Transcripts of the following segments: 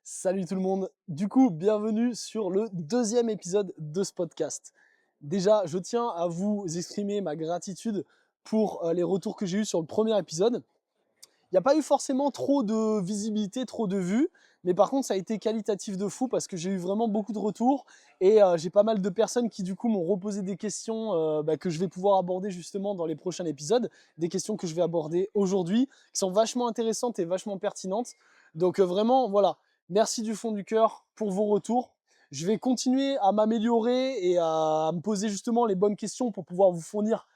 Salut tout le monde. Du coup, bienvenue sur le deuxième épisode de ce podcast. Déjà, je tiens à vous exprimer ma gratitude pour les retours que j'ai eus sur le premier épisode. Il n'y a pas eu forcément trop de visibilité, trop de vues, mais par contre, ça a été qualitatif de fou parce que j'ai eu vraiment beaucoup de retours et j'ai pas mal de personnes qui du coup m'ont reposé des questions que je vais pouvoir aborder justement dans les prochains épisodes, des questions que je vais aborder aujourd'hui, qui sont vachement intéressantes et vachement pertinentes. Donc vraiment, voilà, merci du fond du cœur pour vos retours. Je vais continuer à m'améliorer et à me poser justement les bonnes questions pour pouvoir vous fournir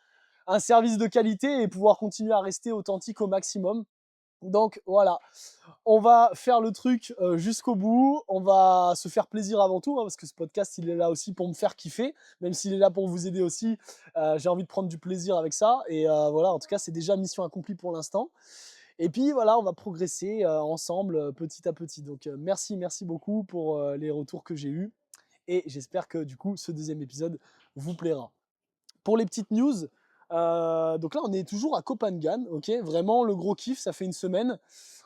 un service de qualité et pouvoir continuer à rester authentique au maximum. Donc voilà, on va faire le truc jusqu'au bout, on va se faire plaisir avant tout, hein, parce que ce podcast, il est là aussi pour me faire kiffer, même s'il est là pour vous aider aussi, j'ai envie de prendre du plaisir avec ça, et voilà, en tout cas, c'est déjà mission accomplie pour l'instant. Et puis voilà, on va progresser ensemble petit à petit. Donc merci beaucoup pour les retours que j'ai eus, et j'espère que du coup, ce deuxième épisode vous plaira. Pour les petites news, donc là on est toujours à Copenhague, ok, vraiment le gros kiff, ça fait une semaine.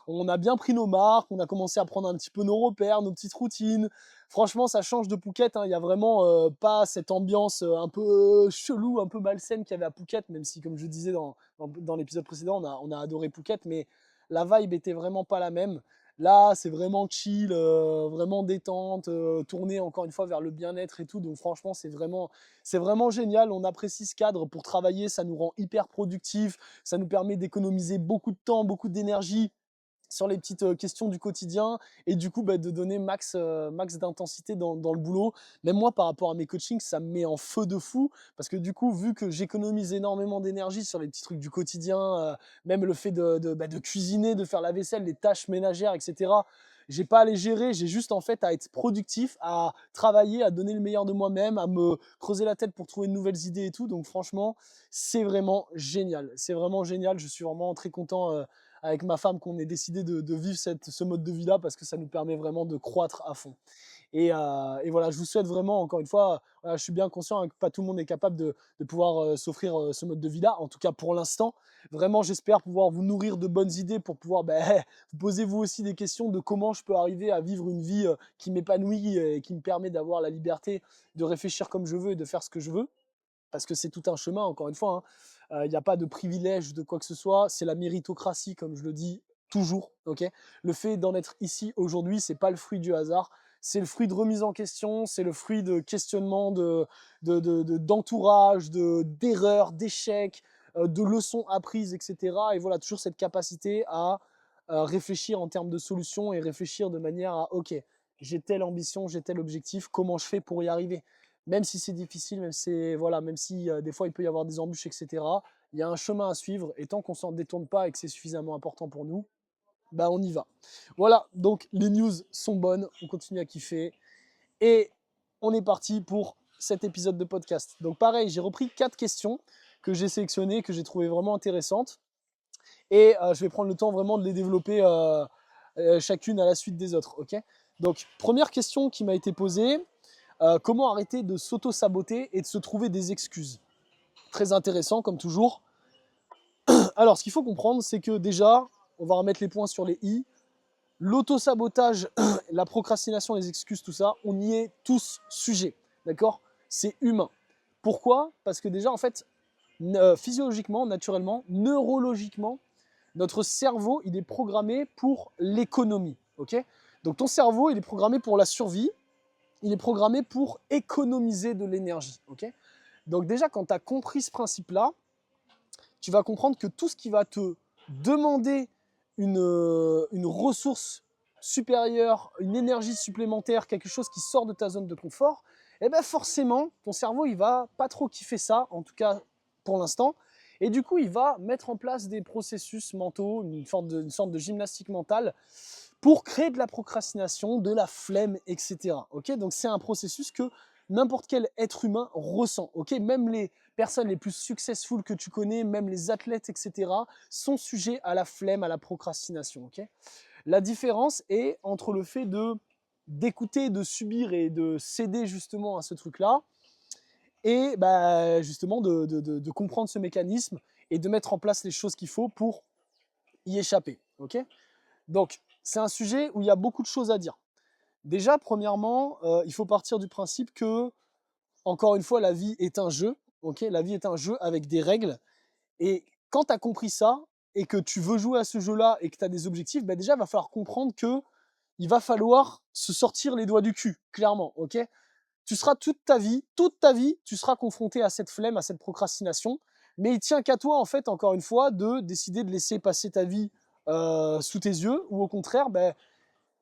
On a bien pris nos marques, on a commencé à prendre un petit peu nos repères, nos petites routines. Franchement, ça change de Phuket, hein. Il y a vraiment pas cette ambiance un peu chelou, un peu malsaine qu'il y avait à Phuket, même si, comme je disais dans l'épisode précédent, on a adoré Phuket, mais la vibe était vraiment pas la même. Là, c'est vraiment chill, vraiment détente, tourné encore une fois vers le bien-être et tout. Donc franchement, c'est vraiment génial. On apprécie ce cadre pour travailler, ça nous rend hyper productifs, ça nous permet d'économiser beaucoup de temps, beaucoup d'énergie sur les petites questions du quotidien et du coup de donner max d'intensité dans le boulot. Même moi, par rapport à mes coachings, ça me met en feu de fou parce que du coup, vu que j'économise énormément d'énergie sur les petits trucs du quotidien, même le fait de cuisiner, de faire la vaisselle, les tâches ménagères, etc., j'ai pas à les gérer, j'ai juste en fait à être productif, à travailler, à donner le meilleur de moi-même, à me creuser la tête pour trouver de nouvelles idées et tout. Donc franchement, c'est vraiment génial. C'est vraiment génial. Je suis vraiment très content avec ma femme qu'on ait décidé de vivre ce mode de vie-là parce que ça nous permet vraiment de croître à fond. Et voilà, je vous souhaite vraiment, encore une fois, voilà, je suis bien conscient hein, que pas tout le monde est capable de pouvoir s'offrir ce mode de vie-là, en tout cas pour l'instant. Vraiment, j'espère pouvoir vous nourrir de bonnes idées pour pouvoir vous poser vous aussi des questions de comment je peux arriver à vivre une vie qui m'épanouit et qui me permet d'avoir la liberté de réfléchir comme je veux et de faire ce que je veux parce que c'est tout un chemin, encore une fois. Il n'y a pas de privilège de quoi que ce soit, c'est la méritocratie, comme je le dis toujours. Ok, le fait d'en être ici aujourd'hui, c'est pas le fruit du hasard, c'est le fruit de remise en question, c'est le fruit de questionnement, d'entourage, d'erreurs, d'échecs, de leçons apprises, etc. Et voilà, toujours cette capacité à réfléchir en termes de solutions et réfléchir de manière à, ok, j'ai telle ambition, j'ai tel objectif, comment je fais pour y arriver? Même si c'est difficile, même si des fois il peut y avoir des embûches, etc. Il y a un chemin à suivre et tant qu'on s'en détourne pas et que c'est suffisamment important pour nous, bah on y va. Voilà, donc les news sont bonnes, on continue à kiffer et on est parti pour cet épisode de podcast. Donc pareil, j'ai repris 4 questions que j'ai sélectionnées, que j'ai trouvées vraiment intéressantes et je vais prendre le temps vraiment de les développer chacune à la suite des autres. Ok. Donc première question qui m'a été posée. Comment arrêter de s'auto-saboter et de se trouver des excuses? Très intéressant, comme toujours. Alors, ce qu'il faut comprendre, c'est que déjà, on va remettre les points sur les i. L'auto-sabotage, la procrastination, les excuses, tout ça, on y est tous sujets. D'accord? C'est humain. Pourquoi? Parce que déjà, en fait, physiologiquement, naturellement, neurologiquement, notre cerveau, il est programmé pour l'économie. Ok? Donc, ton cerveau, il est programmé pour la survie. Il est programmé pour économiser de l'énergie. Ok. Donc déjà, quand tu as compris ce principe-là, tu vas comprendre que tout ce qui va te demander une ressource supérieure, une énergie supplémentaire, quelque chose qui sort de ta zone de confort, eh ben forcément, ton cerveau, il va pas trop kiffer ça, en tout cas pour l'instant. Et du coup, il va mettre en place des processus mentaux, une sorte de gymnastique mentale pour créer de la procrastination, de la flemme, etc. Okay, donc c'est un processus que n'importe quel être humain ressent. Okay, même les personnes les plus successful que tu connais, même les athlètes, etc., sont sujets à la flemme, à la procrastination. Okay, la différence est entre le fait d'écouter, de subir et de céder justement à ce truc-là, et bah, justement de comprendre ce mécanisme et de mettre en place les choses qu'il faut pour y échapper. Okay, donc, c'est un sujet où il y a beaucoup de choses à dire. Déjà, premièrement, il faut partir du principe que, encore une fois, la vie est un jeu. Ok, la vie est un jeu avec des règles. Et quand tu as compris ça et que tu veux jouer à ce jeu-là et que tu as des objectifs, bah déjà, il va falloir comprendre que il va falloir se sortir les doigts du cul, clairement. Ok, tu seras toute ta vie, tu seras confronté à cette flemme, à cette procrastination. Mais il tient qu'à toi, en fait, encore une fois, de décider de laisser passer ta vie sous tes yeux ou au contraire, ben,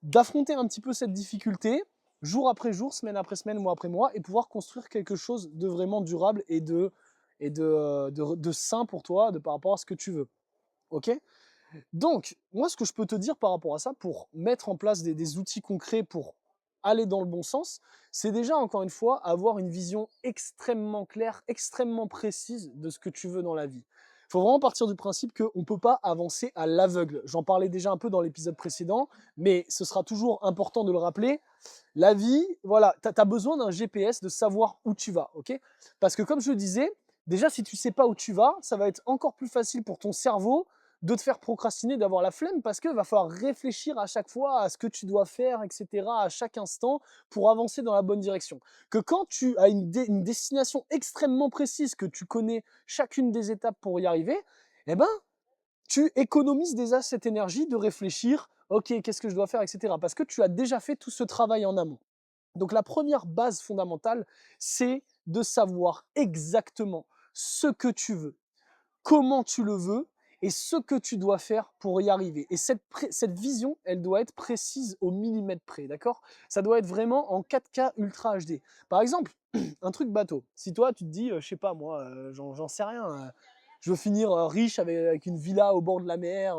d'affronter un petit peu cette difficulté jour après jour, semaine après semaine, mois après mois, et pouvoir construire quelque chose de vraiment durable et de sain pour toi, par rapport à ce que tu veux. Ok. Donc, moi, ce que je peux te dire par rapport à ça, pour mettre en place des outils concrets pour aller dans le bon sens, c'est déjà, encore une fois, avoir une vision extrêmement claire, extrêmement précise de ce que tu veux dans la vie. Il faut vraiment partir du principe qu'on ne peut pas avancer à l'aveugle. J'en parlais déjà un peu dans l'épisode précédent, mais ce sera toujours important de le rappeler. La vie, voilà, tu as besoin d'un GPS, de savoir où tu vas, ok? Parce que comme je le disais, déjà, si tu ne sais pas où tu vas, ça va être encore plus facile pour ton cerveau de te faire procrastiner, d'avoir la flemme, parce qu'il va falloir réfléchir à chaque fois à ce que tu dois faire, etc., à chaque instant, pour avancer dans la bonne direction. Que quand tu as une destination extrêmement précise, que tu connais chacune des étapes pour y arriver, eh ben, tu économises déjà cette énergie de réfléchir, ok, qu'est-ce que je dois faire, etc., parce que tu as déjà fait tout ce travail en amont. Donc la première base fondamentale, c'est de savoir exactement ce que tu veux, comment tu le veux et ce que tu dois faire pour y arriver. Et cette vision, elle doit être précise au millimètre près, d'accord? Ça doit être vraiment en 4K Ultra HD. Par exemple, un truc bateau. Si toi, tu te dis, je sais pas moi, j'en sais rien, je veux finir riche avec une villa au bord de la mer,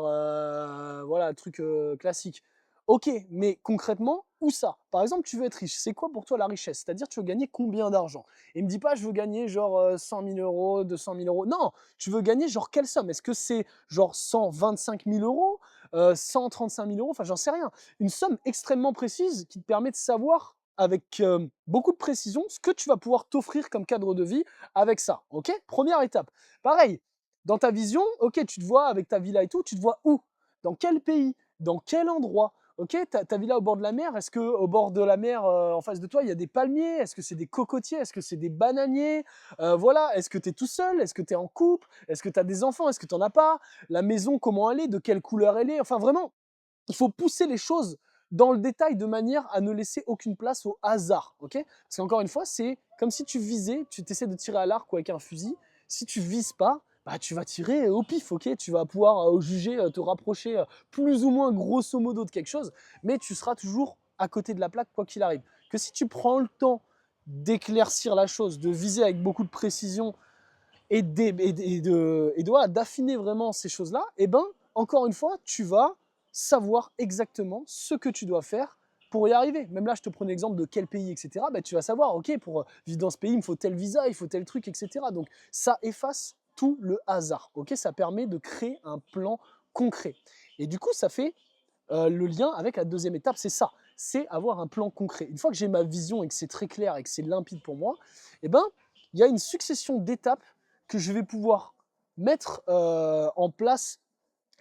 voilà, truc classique. Ok, mais concrètement, où ça? Par exemple, tu veux être riche. C'est quoi pour toi la richesse? C'est-à-dire, tu veux gagner combien d'argent? Et me dis pas, je veux gagner genre 100 000 euros, 200 000 euros. Non, tu veux gagner genre quelle somme? Est-ce que c'est genre 125 000 euros, 135 000 euros? Enfin, j'en sais rien. Une somme extrêmement précise qui te permet de savoir avec beaucoup de précision ce que tu vas pouvoir t'offrir comme cadre de vie avec ça. Ok? Première étape. Pareil, dans ta vision, ok, tu te vois avec ta villa et tout, tu te vois où? Dans quel pays? Dans quel endroit? Ok, ta villa au bord de la mer, est-ce qu'au bord de la mer, en face de toi, il y a des palmiers? Est-ce que c'est des cocotiers? Est-ce que c'est des bananiers? Voilà, est-ce que tu es tout seul? Est-ce que tu es en couple? Est-ce que tu as des enfants? Est-ce que tu n'en as pas? La maison, comment elle est? De quelle couleur elle est? Enfin, vraiment, il faut pousser les choses dans le détail de manière à ne laisser aucune place au hasard. Ok? Parce qu'encore une fois, c'est comme si tu visais, tu essaies de tirer à l'arc ou avec un fusil. Si tu vises pas, bah, tu vas tirer au pif, ok? Tu vas pouvoir juger, te rapprocher plus ou moins grosso modo de quelque chose, mais tu seras toujours à côté de la plaque quoi qu'il arrive. Que si tu prends le temps d'éclaircir la chose, de viser avec beaucoup de précision et voilà, d'affiner vraiment ces choses-là, et ben, encore une fois, tu vas savoir exactement ce que tu dois faire pour y arriver. Même là, je te prends l'exemple de quel pays, etc. Ben, tu vas savoir, ok, pour vivre dans ce pays, il me faut tel visa, il faut tel truc, etc. Donc, ça efface tout le hasard. Ok, ça permet de créer un plan concret. Et du coup, ça fait le lien avec la deuxième étape, c'est ça, c'est avoir un plan concret. Une fois que j'ai ma vision et que c'est très clair et que c'est limpide pour moi, eh ben, il y a une succession d'étapes que je vais pouvoir mettre en place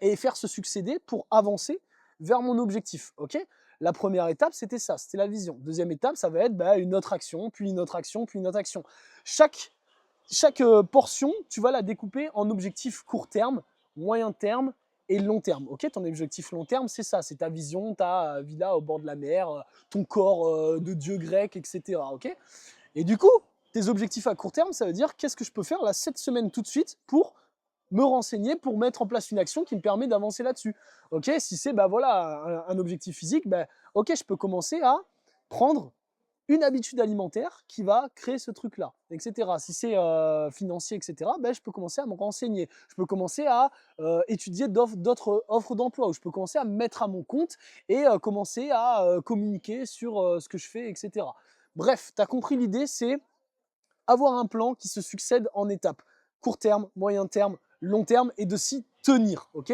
et faire se succéder pour avancer vers mon objectif. Ok, la première étape, c'était ça, c'était la vision. Deuxième étape, ça va être une autre action, puis une autre action, puis une autre action. Chaque portion, tu vas la découper en objectifs court terme, moyen terme et long terme. Ok, ton objectif long terme, c'est ça, c'est ta vision, ta villa au bord de la mer, ton corps de dieu grec, etc. Ok, et du coup, tes objectifs à court terme, ça veut dire qu'est-ce que je peux faire là cette semaine tout de suite pour me renseigner, pour mettre en place une action qui me permet d'avancer là-dessus. Ok, si c'est voilà un objectif physique, ok, je peux commencer à prendre une habitude alimentaire qui va créer ce truc-là, etc. Si c'est financier, etc., je peux commencer à me renseigner. Je peux commencer à étudier d'autres offres d'emploi, ou je peux commencer à me mettre à mon compte et commencer à communiquer sur ce que je fais, etc. Bref, tu as compris l'idée, c'est avoir un plan qui se succède en étapes. Court terme, moyen terme, long terme, et de s'y tenir. Ok,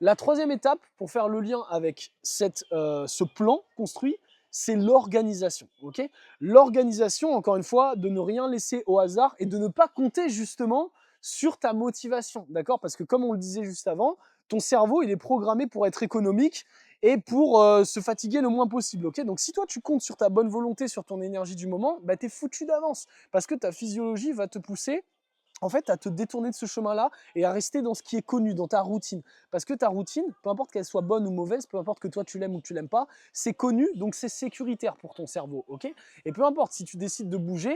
la troisième étape, pour faire le lien avec ce plan construit, c'est l'organisation. Okay, l'organisation, encore une fois, de ne rien laisser au hasard et de ne pas compter justement sur ta motivation. D'accord, parce que comme on le disait juste avant, ton cerveau, il est programmé pour être économique et pour se fatiguer le moins possible. Ok, donc si toi tu comptes sur ta bonne volonté, sur ton énergie du moment, bah, t'es foutu d'avance parce que ta physiologie va te pousser en fait, à te détourner de ce chemin-là et à rester dans ce qui est connu, dans ta routine. Parce que ta routine, peu importe qu'elle soit bonne ou mauvaise, peu importe que toi tu l'aimes ou que tu l'aimes pas, c'est connu, donc c'est sécuritaire pour ton cerveau, ok? Et peu importe si tu décides de bouger,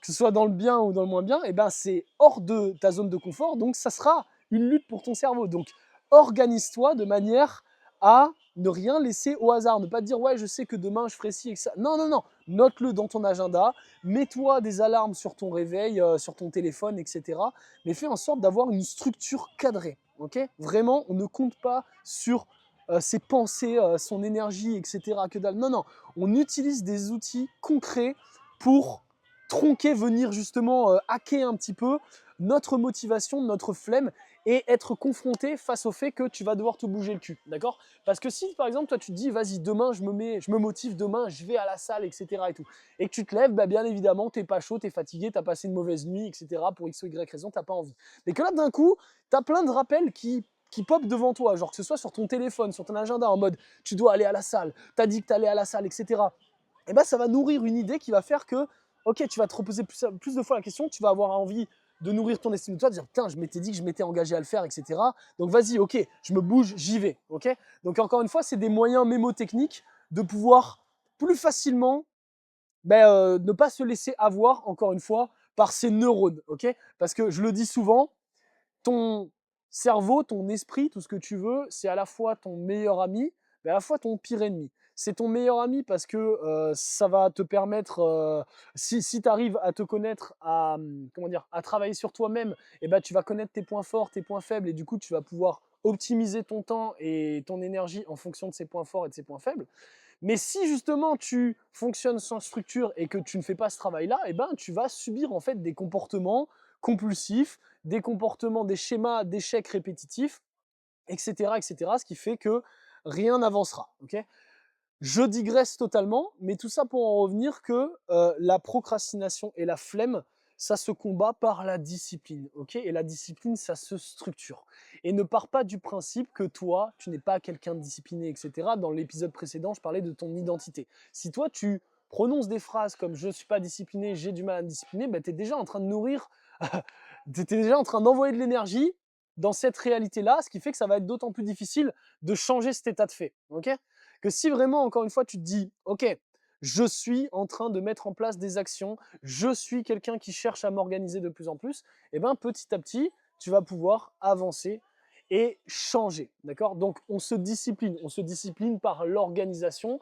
que ce soit dans le bien ou dans le moins bien, et ben c'est hors de ta zone de confort, donc ça sera une lutte pour ton cerveau. Donc organise-toi de manière à ne rien laisser au hasard, ne pas te dire ouais je sais que demain je ferai ci et que ça. Non, non, non, note-le dans ton agenda, mets-toi des alarmes sur ton réveil, sur ton téléphone, etc. Mais fais en sorte d'avoir une structure cadrée. Ok, vraiment, on ne compte pas sur ses pensées, son énergie, etc. Que dalle. Non, non, on utilise des outils concrets pour tronquer, venir justement hacker un petit peu notre motivation, notre flemme et être confronté face au fait que tu vas devoir te bouger le cul, d'accord? Parce que si par exemple toi tu te dis vas-y demain je me motive, demain je vais à la salle, etc. et tout, et que tu te lèves, bah, bien évidemment t'es pas chaud, t'es fatigué, t'as passé une mauvaise nuit, etc. pour x ou y raison, t'as pas envie. Mais que là d'un coup t'as plein de rappels qui pop devant toi, genre que ce soit sur ton téléphone, sur ton agenda en mode tu dois aller à la salle, t'as dit que t'allais à la salle, etc. Et ben ça va nourrir une idée qui va faire que ok, tu vas te reposer plus de fois la question, tu vas avoir envie de nourrir ton estime de toi, de dire putain, je m'étais dit que je m'étais engagé à le faire, etc. Donc vas-y, ok, je me bouge, j'y vais, ok. Donc encore une fois, c'est des moyens mémotechniques de pouvoir plus facilement ne pas se laisser avoir, encore une fois, par ces neurones, ok. Parce que je le dis souvent, ton cerveau, ton esprit, tout ce que tu veux, c'est à la fois ton meilleur ami, mais à la fois ton pire ennemi. C'est ton meilleur ami parce que ça va te permettre, si tu arrives à te connaître, comment dire, à travailler sur toi-même, et ben, tu vas connaître tes points forts, tes points faibles, et du coup, tu vas pouvoir optimiser ton temps et ton énergie en fonction de ses points forts et de ses points faibles. Mais si justement tu fonctionnes sans structure et que tu ne fais pas ce travail-là, eh ben, tu vas subir en fait des comportements compulsifs, des comportements, des schémas d'échecs répétitifs, etc., etc., ce qui fait que rien n'avancera. Okay, je digresse totalement, mais tout ça pour en revenir que la procrastination et la flemme, ça se combat par la discipline, ok? Et la discipline, ça se structure. Et ne pars pas du principe que toi, tu n'es pas quelqu'un de discipliné, etc. Dans l'épisode précédent, je parlais de ton identité. Si toi, tu prononces des phrases comme je ne suis pas discipliné, j'ai du mal à me discipliner, ben, tu es déjà en train de nourrir, tu es déjà en train d'envoyer de l'énergie dans cette réalité-là, ce qui fait que ça va être d'autant plus difficile de changer cet état de fait, ok? Que si vraiment, encore une fois, tu te dis, ok, je suis en train de mettre en place des actions, je suis quelqu'un qui cherche à m'organiser de plus en plus, et bien petit à petit, tu vas pouvoir avancer et changer, d'accord? Donc on se discipline par l'organisation,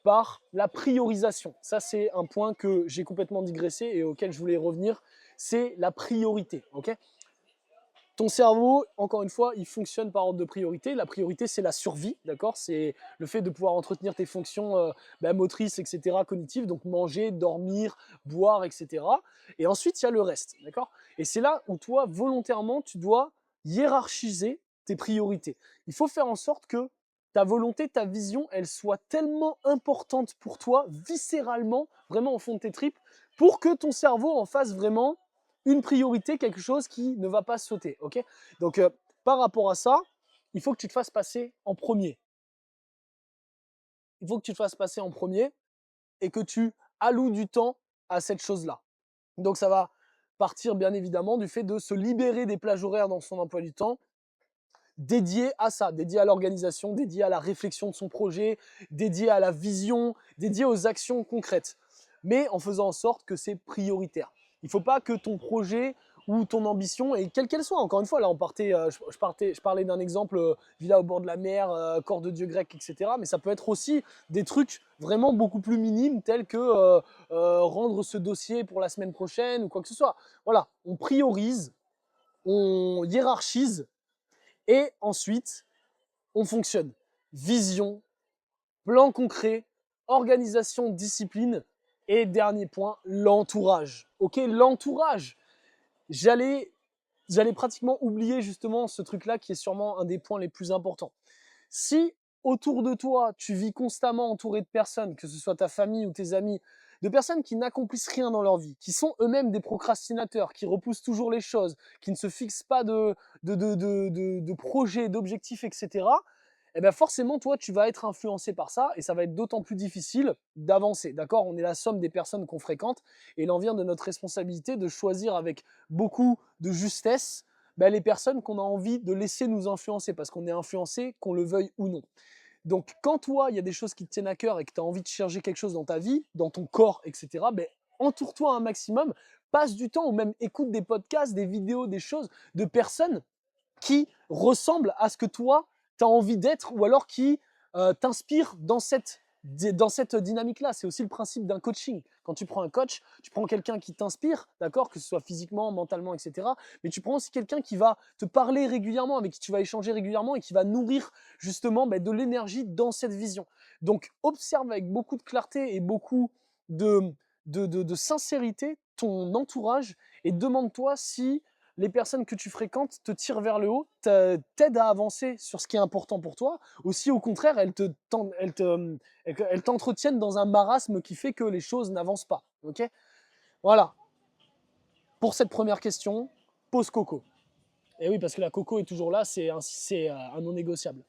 par la priorisation. Ça, c'est un point que j'ai complètement digressé et auquel je voulais revenir, c'est la priorité, ok? Ton cerveau, encore une fois, il fonctionne par ordre de priorité. La priorité, c'est la survie, d'accord? C'est le fait de pouvoir entretenir tes fonctions motrices, etc., cognitives, donc manger, dormir, boire, etc. Et ensuite, il y a le reste, d'accord? Et c'est là où toi, volontairement, tu dois hiérarchiser tes priorités. Il faut faire en sorte que ta volonté, ta vision, elle soit tellement importante pour toi, viscéralement, vraiment au fond de tes tripes, pour que ton cerveau en fasse vraiment une priorité, quelque chose qui ne va pas sauter. Ok, donc, par rapport à ça, il faut que tu te fasses passer en premier. Il faut que tu te fasses passer en premier et que tu alloues du temps à cette chose-là. Donc, ça va partir bien évidemment du fait de se libérer des plages horaires dans son emploi du temps dédié à ça, dédié à l'organisation, dédié à la réflexion de son projet, dédié à la vision, dédié aux actions concrètes, mais en faisant en sorte que c'est prioritaire. Il ne faut pas que ton projet ou ton ambition, et quelle qu'elle soit, encore une fois, là on partait, je parlais d'un exemple, villa au bord de la mer, corps de dieu grec, etc. Mais ça peut être aussi des trucs vraiment beaucoup plus minimes, tels que rendre ce dossier pour la semaine prochaine ou quoi que ce soit. Voilà, on priorise, on hiérarchise et ensuite, on fonctionne. Vision, plan concret, organisation, discipline. Et dernier point, l'entourage. Ok, l'entourage. J'allais, j'allais pratiquement oublier justement ce truc-là qui est sûrement un des points les plus importants. Si autour de toi, tu vis constamment entouré de personnes, que ce soit ta famille ou tes amis, de personnes qui n'accomplissent rien dans leur vie, qui sont eux-mêmes des procrastinateurs, qui repoussent toujours les choses, qui ne se fixent pas de projets, d'objectifs, etc., eh ben forcément, toi, tu vas être influencé par ça et ça va être d'autant plus difficile d'avancer. D'accord? On est la somme des personnes qu'on fréquente et il en vient de notre responsabilité de choisir avec beaucoup de justesse ben, les personnes qu'on a envie de laisser nous influencer parce qu'on est influencé, qu'on le veuille ou non. Donc, quand toi, il y a des choses qui te tiennent à cœur et que tu as envie de changer quelque chose dans ta vie, dans ton corps, etc., ben, entoure-toi un maximum, passe du temps ou même écoute des podcasts, des vidéos, des choses de personnes qui ressemblent à ce que toi, tu as envie d'être ou alors qui t'inspirent dans cette dynamique-là. C'est aussi le principe d'un coaching. Quand tu prends un coach, tu prends quelqu'un qui t'inspire, d'accord, que ce soit physiquement, mentalement, etc. Mais tu prends aussi quelqu'un qui va te parler régulièrement, avec qui tu vas échanger régulièrement et qui va nourrir justement de l'énergie dans cette vision. Donc, observe avec beaucoup de clarté et beaucoup de sincérité ton entourage et demande-toi si les personnes que tu fréquentes te tirent vers le haut, t'aident à avancer sur ce qui est important pour toi, ou si au contraire, elles t'entretiennent dans un marasme qui fait que les choses n'avancent pas. Ok? Voilà. Pour cette première question, pose coco. Et oui, parce que la coco est toujours là, c'est un non négociable.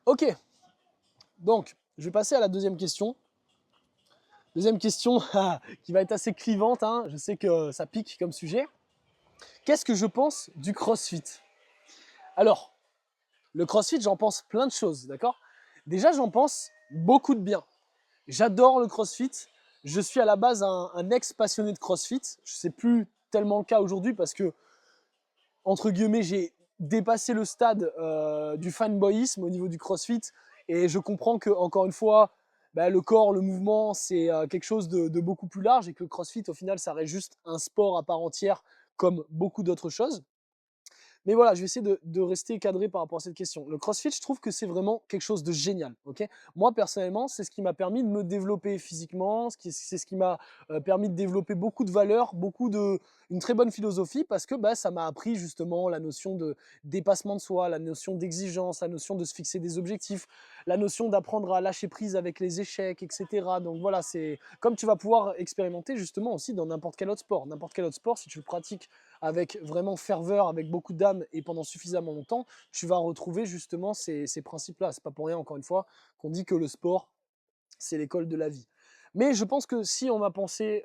Ok. Donc, je vais passer à la deuxième question. Deuxième question qui va être assez clivante, hein. Je sais que ça pique comme sujet. Qu'est-ce que je pense du CrossFit? Alors, le CrossFit, j'en pense plein de choses, d'accord? Déjà, j'en pense beaucoup de bien. J'adore le CrossFit. Je suis à la base un ex-passionné de CrossFit. Je ne sais plus tellement le cas aujourd'hui parce que, entre guillemets, j'ai dépassé le stade du fanboyisme au niveau du CrossFit et je comprends que, encore une fois, le corps, le mouvement, c'est quelque chose de beaucoup plus large et que le CrossFit, au final, ça reste juste un sport à part entière comme beaucoup d'autres choses. Mais voilà, je vais essayer de rester cadré par rapport à cette question. Le CrossFit, je trouve que c'est vraiment quelque chose de génial. Okay, moi, personnellement, c'est ce qui m'a permis de me développer physiquement, c'est ce qui m'a permis de développer beaucoup de valeurs, une très bonne philosophie, parce que ça m'a appris justement la notion de dépassement de soi, la notion d'exigence, la notion de se fixer des objectifs, la notion d'apprendre à lâcher prise avec les échecs, etc. Donc voilà, c'est comme tu vas pouvoir expérimenter justement aussi dans n'importe quel autre sport. N'importe quel autre sport, si tu le pratiques avec vraiment ferveur, avec beaucoup d'âme et pendant suffisamment longtemps, tu vas retrouver justement ces principes-là. C'est pas pour rien, encore une fois, qu'on dit que le sport, c'est l'école de la vie. Mais je pense que si on m'a posé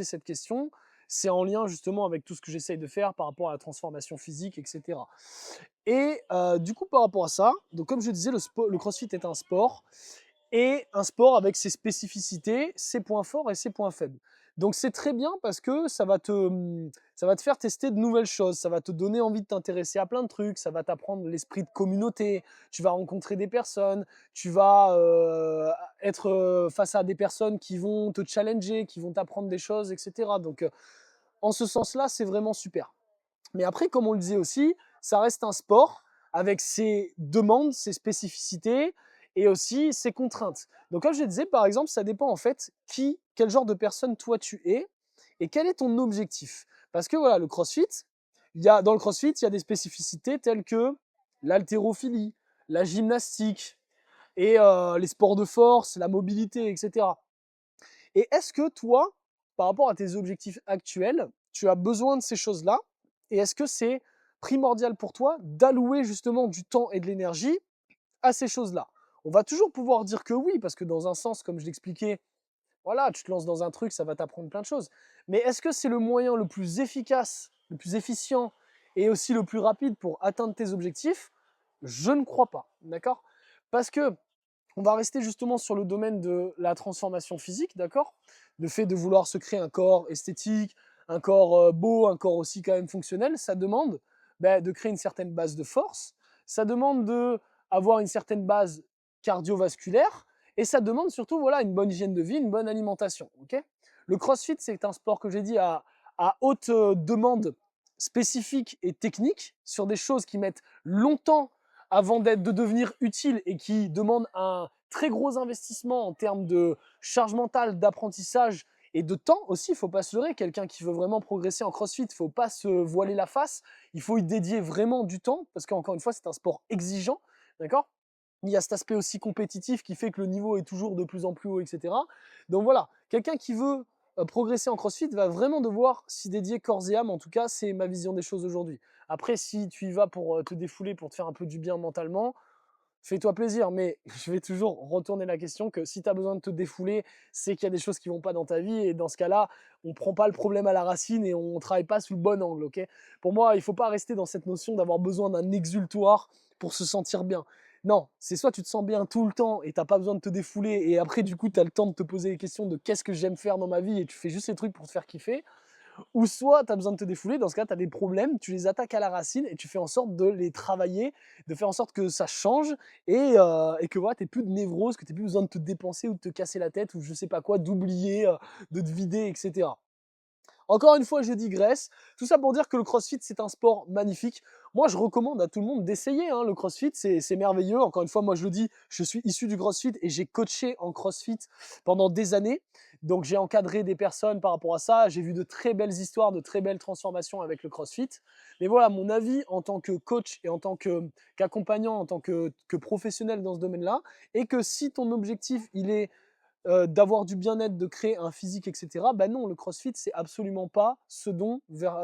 cette question, c'est en lien justement avec tout ce que j'essaye de faire par rapport à la transformation physique, etc. Et du coup, par rapport à ça, donc comme je disais, le CrossFit est un sport et un sport avec ses spécificités, ses points forts et ses points faibles. Donc c'est très bien parce que ça va te faire tester de nouvelles choses, ça va te donner envie de t'intéresser à plein de trucs, ça va t'apprendre l'esprit de communauté, tu vas rencontrer des personnes, tu vas être face à des personnes qui vont te challenger, qui vont t'apprendre des choses, etc. Donc en ce sens-là, c'est vraiment super. Mais après, comme on le disait aussi, ça reste un sport avec ses demandes, ses spécificités et aussi ses contraintes. Donc comme je disais, par exemple, ça dépend en fait quel genre de personne toi tu es et quel est ton objectif. Parce que voilà, le CrossFit, dans le CrossFit, il y a des spécificités telles que l'haltérophilie, la gymnastique et les sports de force, la mobilité, etc. Et est-ce que toi, par rapport à tes objectifs actuels, tu as besoin de ces choses-là? Et est-ce que c'est primordial pour toi d'allouer justement du temps et de l'énergie à ces choses-là? On va toujours pouvoir dire que oui, parce que dans un sens, comme je l'expliquais, voilà, tu te lances dans un truc, ça va t'apprendre plein de choses. Mais est-ce que c'est le moyen le plus efficace, le plus efficient et aussi le plus rapide pour atteindre tes objectifs? Je ne crois pas, d'accord? Parce que on va rester justement sur le domaine de la transformation physique, d'accord? Le fait de vouloir se créer un corps esthétique, un corps beau, un corps aussi quand même fonctionnel, ça demande de créer une certaine base de force, ça demande d'avoir une certaine base cardiovasculaire, et ça demande surtout voilà, une bonne hygiène de vie, une bonne alimentation. Okay, le CrossFit, c'est un sport que j'ai dit à haute demande spécifique et technique sur des choses qui mettent longtemps avant de devenir utile et qui demande un très gros investissement en termes de charge mentale, d'apprentissage et de temps aussi. Il ne faut pas se leurrer. Quelqu'un qui veut vraiment progresser en CrossFit, il ne faut pas se voiler la face. Il faut y dédier vraiment du temps parce qu'encore une fois, c'est un sport exigeant. D'accord ? Il y a cet aspect aussi compétitif qui fait que le niveau est toujours de plus en plus haut, etc. Donc voilà, quelqu'un qui veut progresser en CrossFit va vraiment devoir s'y dédier corps et âme. En tout cas, c'est ma vision des choses aujourd'hui. Après, si tu y vas pour te défouler, pour te faire un peu du bien mentalement, fais-toi plaisir. Mais je vais toujours retourner la question que si tu as besoin de te défouler, c'est qu'il y a des choses qui ne vont pas dans ta vie. Et dans ce cas-là, on ne prend pas le problème à la racine et on ne travaille pas sous le bon angle. Okay, pour moi, il ne faut pas rester dans cette notion d'avoir besoin d'un exutoire pour se sentir bien. Non, c'est soit tu te sens bien tout le temps et tu n'as pas besoin de te défouler et après du coup tu as le temps de te poser les questions de qu'est-ce que j'aime faire dans ma vie et tu fais juste les trucs pour te faire kiffer, ou soit tu as besoin de te défouler, dans ce cas tu as des problèmes, tu les attaques à la racine et tu fais en sorte de les travailler, de faire en sorte que ça change et que voilà, tu n'aies plus de névrose, que tu n'aies plus besoin de te dépenser ou de te casser la tête ou je sais pas quoi, d'oublier, de te vider, etc. Encore une fois, je digresse. Tout ça pour dire que le CrossFit, c'est un sport magnifique. Moi, je recommande à tout le monde d'essayer. Le CrossFit, c'est merveilleux. Encore une fois, moi, je le dis, je suis issu du CrossFit et j'ai coaché en CrossFit pendant des années. Donc, j'ai encadré des personnes par rapport à ça. J'ai vu de très belles histoires, de très belles transformations avec le CrossFit. Mais voilà, mon avis en tant que coach et en tant qu'accompagnant, en tant que professionnel dans ce domaine-là, est que si ton objectif, il est d'avoir du bien-être, de créer un physique, etc. Ben non, le CrossFit, c'est absolument pas ce dont vers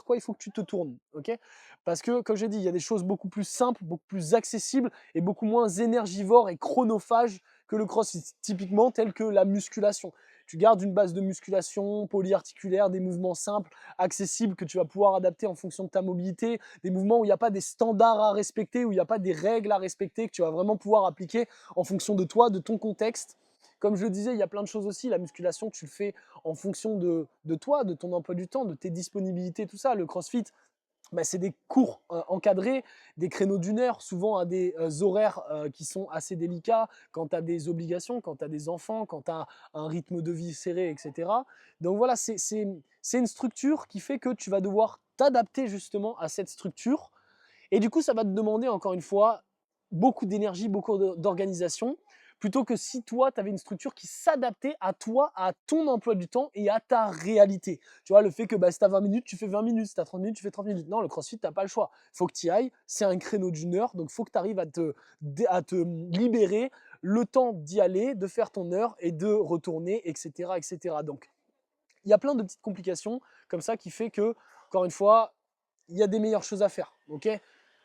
quoi il faut que tu te tournes, ok? Parce que, comme j'ai dit, il y a des choses beaucoup plus simples, beaucoup plus accessibles et beaucoup moins énergivores et chronophages que le CrossFit, typiquement tel que la musculation. Tu gardes une base de musculation polyarticulaire, des mouvements simples, accessibles que tu vas pouvoir adapter en fonction de ta mobilité, des mouvements où il n'y a pas des standards à respecter, où il n'y a pas des règles à respecter, que tu vas vraiment pouvoir appliquer en fonction de toi, de ton contexte. Comme je le disais, il y a plein de choses aussi. La musculation, tu le fais en fonction de toi, de ton emploi du temps, de tes disponibilités, tout ça. Le CrossFit, c'est des cours encadrés, des créneaux d'une heure, souvent à des horaires qui sont assez délicats quand tu as des obligations, quand tu as des enfants, quand tu as un rythme de vie serré, etc. Donc voilà, c'est une structure qui fait que tu vas devoir t'adapter justement à cette structure. Et du coup, ça va te demander, encore une fois, beaucoup d'énergie, beaucoup d'organisation, plutôt que si toi, tu avais une structure qui s'adaptait à toi, à ton emploi du temps et à ta réalité. Tu vois, le fait que si tu as 20 minutes, tu fais 20 minutes, si tu as 30 minutes, tu fais 30 minutes. Non, le CrossFit, tu n'as pas le choix. Il faut que tu y ailles, c'est un créneau d'une heure, donc il faut que tu arrives à te libérer le temps d'y aller, de faire ton heure et de retourner, etc. etc. Donc, il y a plein de petites complications comme ça qui fait que, encore une fois, il y a des meilleures choses à faire. Ok,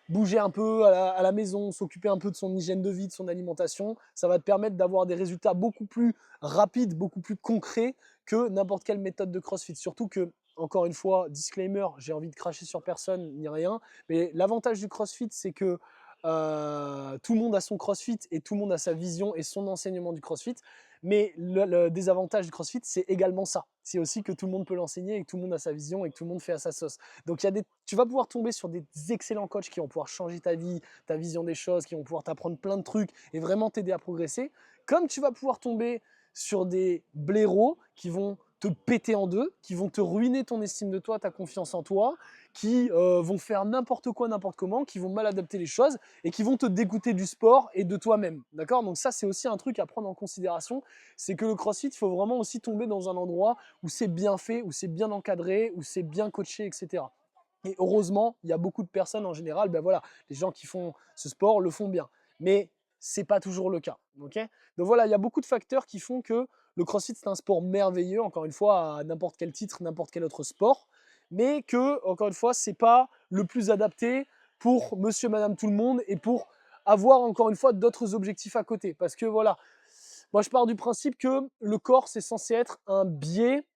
bouger un peu à la maison, s'occuper un peu de son hygiène de vie, de son alimentation, ça va te permettre d'avoir des résultats beaucoup plus rapides, beaucoup plus concrets que n'importe quelle méthode de CrossFit. Surtout que, encore une fois, disclaimer, j'ai envie de cracher sur personne ni rien, mais l'avantage du CrossFit, c'est que tout le monde a son CrossFit et tout le monde a sa vision et son enseignement du CrossFit. Mais le désavantage du CrossFit, c'est également ça. C'est aussi que tout le monde peut l'enseigner et que tout le monde a sa vision et que tout le monde fait à sa sauce. Donc tu vas pouvoir tomber sur des excellents coachs qui vont pouvoir changer ta vie, ta vision des choses, qui vont pouvoir t'apprendre plein de trucs et vraiment t'aider à progresser. Comme tu vas pouvoir tomber sur des blaireaux qui vont te péter en deux, qui vont te ruiner ton estime de toi, ta confiance en toi, qui vont faire n'importe quoi, n'importe comment, qui vont mal adapter les choses et qui vont te dégoûter du sport et de toi-même. D'accord? Donc ça, c'est aussi un truc à prendre en considération. C'est que le CrossFit, il faut vraiment aussi tomber dans un endroit où c'est bien fait, où c'est bien encadré, où c'est bien coaché, etc. Et heureusement, il y a beaucoup de personnes en général, les gens qui font ce sport le font bien. Mais c'est pas toujours le cas. Okay, donc voilà, il y a beaucoup de facteurs qui font que le CrossFit, c'est un sport merveilleux, encore une fois, à n'importe quel titre, n'importe quel autre sport, mais que, encore une fois, c'est pas le plus adapté pour monsieur, madame, tout le monde et pour avoir, encore une fois, d'autres objectifs à côté. Parce que voilà, moi, je pars du principe que le corps, c'est censé être un biais,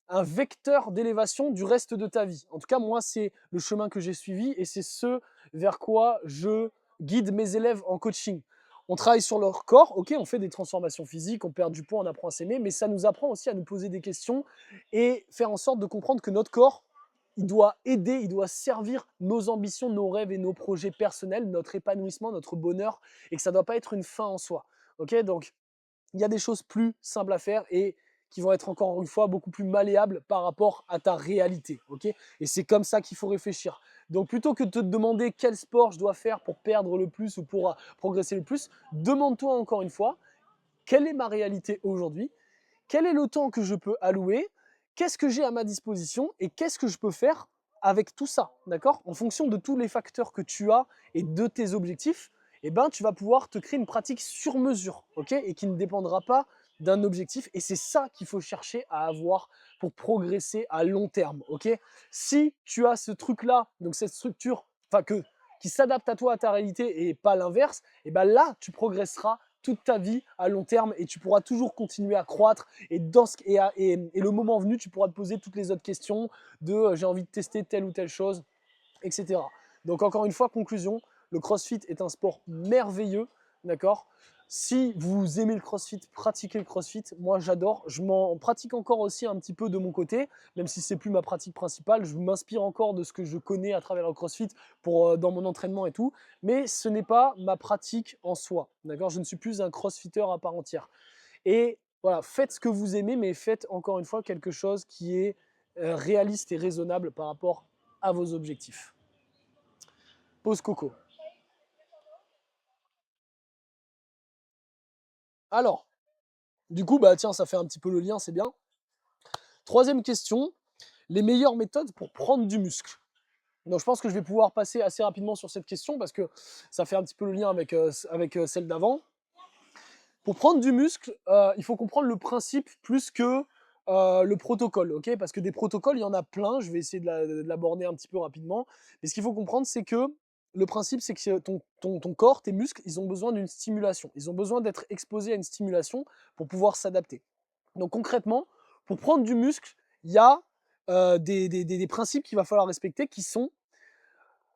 un vecteur d'élévation du reste de ta vie. En tout cas, moi, c'est le chemin que j'ai suivi et c'est ce vers quoi je guide mes élèves en coaching. On travaille sur leur corps, ok, on fait des transformations physiques, on perd du poids, on apprend à s'aimer, mais ça nous apprend aussi à nous poser des questions et faire en sorte de comprendre que notre corps, il doit aider, il doit servir nos ambitions, nos rêves et nos projets personnels, notre épanouissement, notre bonheur, et que ça ne doit pas être une fin en soi. Ok, donc il y a des choses plus simples à faire et qui vont être encore une fois beaucoup plus malléables par rapport à ta réalité. Okay, et c'est comme ça qu'il faut réfléchir. Donc plutôt que de te demander quel sport je dois faire pour perdre le plus ou pour progresser le plus, demande-toi encore une fois, quelle est ma réalité aujourd'hui? Quel est le temps que je peux allouer? Qu'est-ce que j'ai à ma disposition? Et qu'est-ce que je peux faire avec tout ça? D'accord? En fonction de tous les facteurs que tu as et de tes objectifs, tu vas pouvoir te créer une pratique sur mesure, ok, et qui ne dépendra pas d'un objectif et c'est ça qu'il faut chercher à avoir pour progresser à long terme, ok? Si tu as ce truc-là, donc cette structure, qui s'adapte à toi, à ta réalité et pas l'inverse, et ben là, tu progresseras toute ta vie à long terme et tu pourras toujours continuer à croître et le moment venu, tu pourras te poser toutes les autres questions de j'ai envie de tester telle ou telle chose, etc. Donc encore une fois, conclusion, le CrossFit est un sport merveilleux, d'accord? Si vous aimez le CrossFit, pratiquez le CrossFit. Moi, j'adore. Je m'en pratique encore aussi un petit peu de mon côté, même si c'est plus ma pratique principale. Je m'inspire encore de ce que je connais à travers le CrossFit dans mon entraînement et tout. Mais ce n'est pas ma pratique en soi, d'accord? Je ne suis plus un CrossFitter à part entière. Et voilà, faites ce que vous aimez, mais faites encore une fois quelque chose qui est réaliste et raisonnable par rapport à vos objectifs. Pause coco. Alors, du coup, bah tiens, ça fait un petit peu le lien, c'est bien. Troisième question, les meilleures méthodes pour prendre du muscle. Donc je pense que je vais pouvoir passer assez rapidement sur cette question parce que ça fait un petit peu le lien avec celle d'avant. Pour prendre du muscle, il faut comprendre le principe plus que le protocole, ok? Parce que des protocoles, il y en a plein. Je vais essayer de l'aborder un petit peu rapidement. Mais ce qu'il faut comprendre, c'est que le principe, c'est que ton corps, tes muscles, ils ont besoin d'une stimulation. Ils ont besoin d'être exposés à une stimulation pour pouvoir s'adapter. Donc concrètement, pour prendre du muscle, il y a des principes qu'il va falloir respecter qui sont